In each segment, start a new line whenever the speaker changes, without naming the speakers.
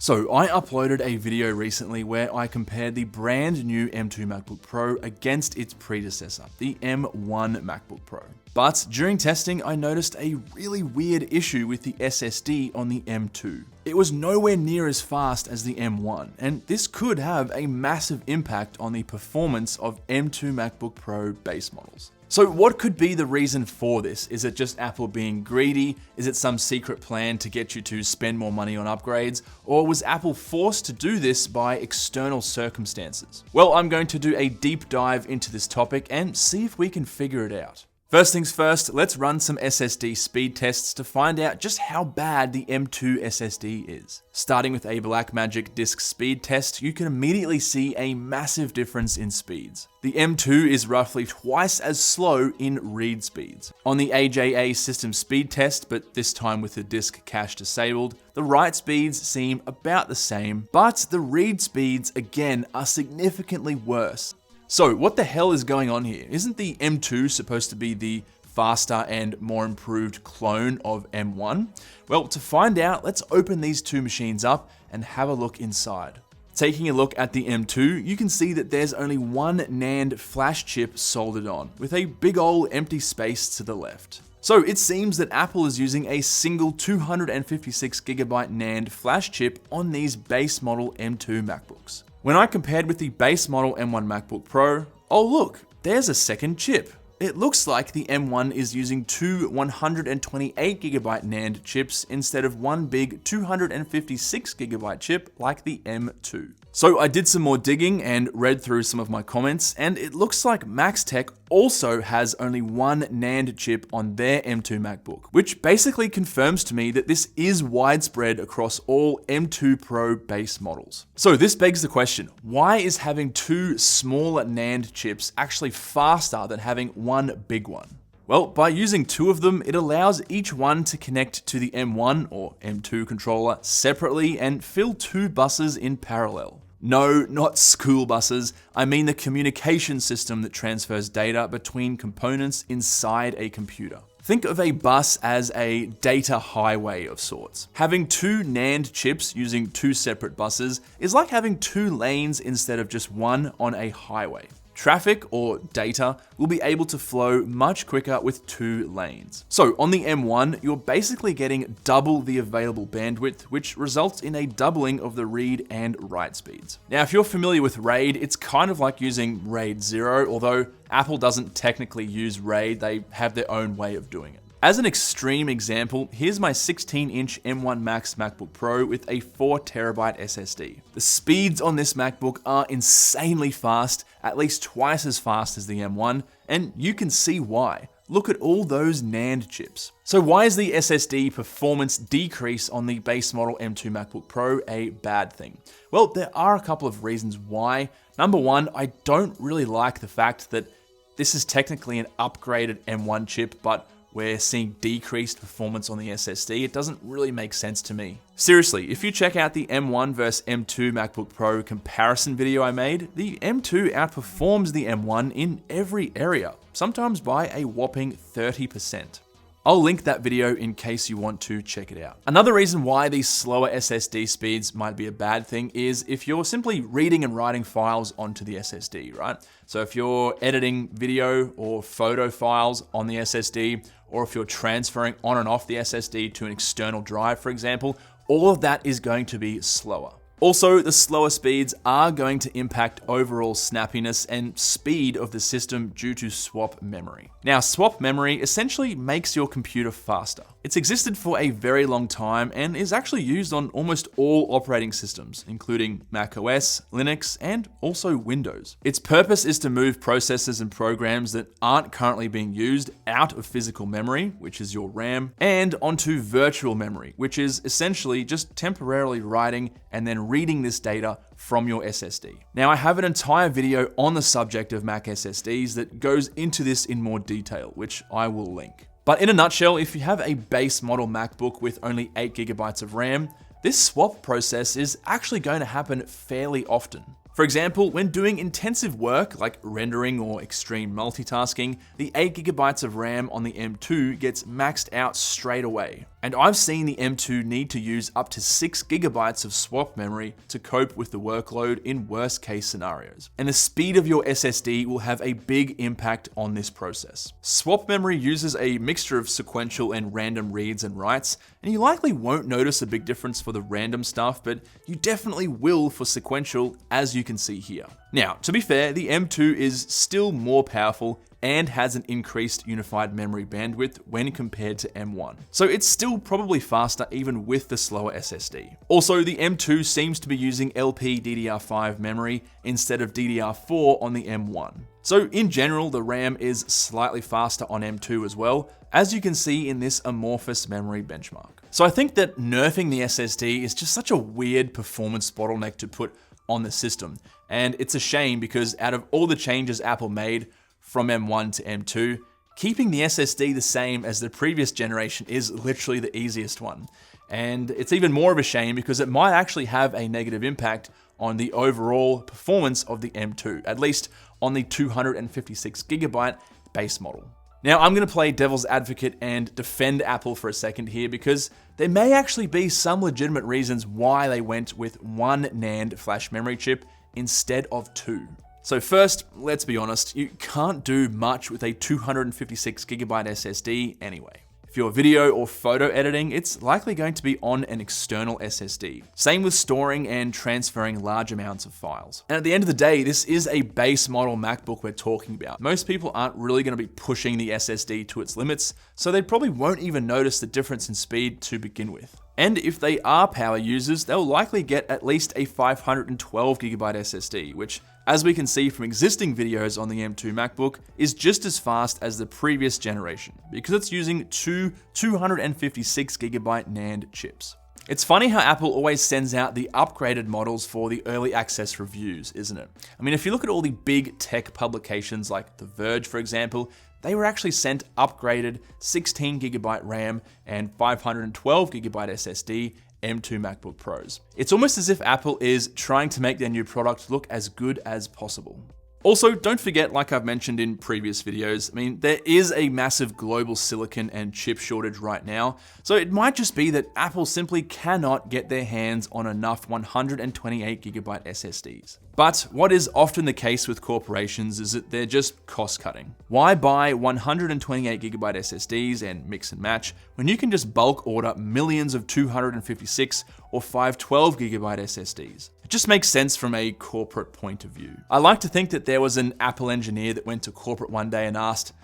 So I uploaded a video recently where I compared the brand new M2 MacBook Pro against its predecessor, the M1 MacBook Pro. But during testing, I noticed a really weird issue with the SSD on the M2. It was nowhere near as fast as the M1, and this could have a massive impact on the performance of M2 MacBook Pro base models. So what could be the reason for this? Is it just Apple being greedy? Is it some secret plan to get you to spend more money on upgrades? Or was Apple forced to do this by external circumstances? Well, I'm going to do a deep dive into this topic and see if we can figure it out. First things first, let's run some SSD speed tests to find out just how bad the M2 SSD is. Starting with a Blackmagic disk speed test, you can immediately see a massive difference in speeds. The M2 is roughly twice as slow in read speeds. On the AJA system speed test, but this time with the disk cache disabled, the write speeds seem about the same, but the read speeds again are significantly worse. So what the hell is going on here? Isn't the M2 supposed to be the faster and more improved clone of M1? Well, to find out, let's open these two machines up and have a look inside. Taking a look at the M2, you can see that there's only one NAND flash chip soldered on, with a big old empty space to the left. So it seems that Apple is using a single 256GB NAND flash chip on these base model M2 MacBooks. When I compared with the base model M1 MacBook Pro, oh look, there's a second chip. It looks like the M1 is using two 128GB NAND chips instead of one big 256GB chip like the M2. So I did some more digging and read through some of my comments, and it looks like MaxTech also has only one NAND chip on their M2 MacBook, which basically confirms to me that this is widespread across all M2 Pro base models. So this begs the question, why is having two smaller NAND chips actually faster than having one big one? Well, by using two of them, it allows each one to connect to the M1 or M2 controller separately and fill two buses in parallel. No, not school buses. I mean the communication system that transfers data between components inside a computer. Think of a bus as a data highway of sorts. Having two NAND chips using two separate buses is like having two lanes instead of just one on a highway. Traffic, or data, will be able to flow much quicker with two lanes. So on the M1, you're basically getting double the available bandwidth, which results in a doubling of the read and write speeds. Now, if you're familiar with RAID, it's kind of like using RAID 0, although Apple doesn't technically use RAID, they have their own way of doing it. As an extreme example, here's my 16-inch M1 Max MacBook Pro with a 4TB SSD. The speeds on this MacBook are insanely fast, at least twice as fast as the M1, and you can see why. Look at all those NAND chips. So why is the SSD performance decrease on the base model M2 MacBook Pro a bad thing? Well, there are a couple of reasons why. Number one, I don't really like the fact that this is technically an upgraded M1 chip, but we're seeing decreased performance on the SSD. It doesn't really make sense to me. Seriously, if you check out the M1 versus M2 MacBook Pro comparison video I made, the M2 outperforms the M1 in every area, sometimes by a whopping 30%. I'll link that video in case you want to check it out. Another reason why these slower SSD speeds might be a bad thing is if you're simply reading and writing files onto the SSD, right? So if you're editing video or photo files on the SSD, or if you're transferring on and off the SSD to an external drive, for example, all of that is going to be slower. Also, the slower speeds are going to impact overall snappiness and speed of the system due to swap memory. Now, swap memory essentially makes your computer faster. It's existed for a very long time and is actually used on almost all operating systems, including macOS, Linux, and also Windows. Its purpose is to move processes and programs that aren't currently being used out of physical memory, which is your RAM, and onto virtual memory, which is essentially just temporarily writing and then reading this data from your SSD. Now, I have an entire video on the subject of Mac SSDs that goes into this in more detail, which I will link. But in a nutshell, if you have a base model MacBook with only 8GB of RAM, this swap process is actually going to happen fairly often. For example, when doing intensive work like rendering or extreme multitasking, the 8GB of RAM on the M2 gets maxed out straight away. And I've seen the M2 need to use up to 6GB of swap memory to cope with the workload in worst case scenarios. And the speed of your SSD will have a big impact on this process. Swap memory uses a mixture of sequential and random reads and writes, and you likely won't notice a big difference for the random stuff, but you definitely will for sequential, as you can see here. Now, to be fair, the M2 is still more powerful and has an increased unified memory bandwidth when compared to M1. So it's still probably faster even with the slower SSD. Also, the M2 seems to be using LPDDR5 memory instead of DDR4 on the M1. So in general, the RAM is slightly faster on M2 as well, as you can see in this amorphous memory benchmark. So I think that nerfing the SSD is just such a weird performance bottleneck to put on the system. And it's a shame because out of all the changes Apple made from M1 to M2, keeping the SSD the same as the previous generation is literally the easiest one. And it's even more of a shame because it might actually have a negative impact on the overall performance of the M2, at least on the 256GB base model. Now, I'm going to play devil's advocate and defend Apple for a second here because there may actually be some legitimate reasons why they went with one NAND flash memory chip instead of two. So first, let's be honest, you can't do much with a 256GB SSD anyway. If you're video or photo editing, it's likely going to be on an external SSD. Same with storing and transferring large amounts of files. And at the end of the day, this is a base model MacBook we're talking about. Most people aren't really going to be pushing the SSD to its limits, so they probably won't even notice the difference in speed to begin with. And if they are power users, they'll likely get at least a 512GB SSD, which, as we can see from existing videos on the M2 MacBook, is just as fast as the previous generation, because it's using two 256GB NAND chips. It's funny how Apple always sends out the upgraded models for the early access reviews, isn't it? I mean, if you look at all the big tech publications like The Verge, for example, they were actually sent upgraded 16GB RAM and 512GB SSD M2 MacBook Pros. It's almost as if Apple is trying to make their new product look as good as possible. Also, don't forget, like I've mentioned in previous videos, I mean, there is a massive global silicon and chip shortage right now, so it might just be that Apple simply cannot get their hands on enough 128GB SSDs. But what is often the case with corporations is that they're just cost cutting. Why buy 128GB SSDs and mix and match when you can just bulk order millions of 256 or 512GB SSDs? It just makes sense from a corporate point of view. I like to think that there was an Apple engineer that went to corporate one day and asked,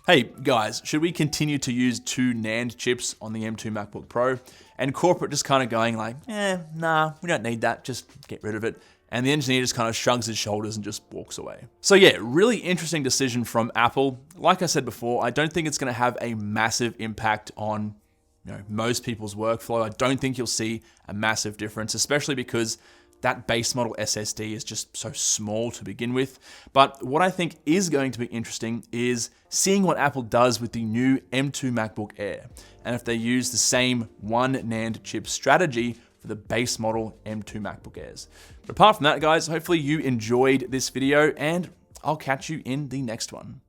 "Hey guys, should we continue to use two NAND chips on the M2 MacBook Pro?" And corporate just kind of going like, nah, we don't need that, just get rid of it. And the engineer just kind of shrugs his shoulders and just walks away. So yeah, really interesting decision from Apple. Like I said before, I don't think it's going to have a massive impact on most people's workflow. I don't think you'll see a massive difference, especially because that base model SSD is just so small to begin with. But what I think is going to be interesting is seeing what Apple does with the new M2 MacBook Air, and if they use the same one NAND chip strategy for the base model M2 MacBook Airs. But apart from that, guys, hopefully you enjoyed this video, and I'll catch you in the next one.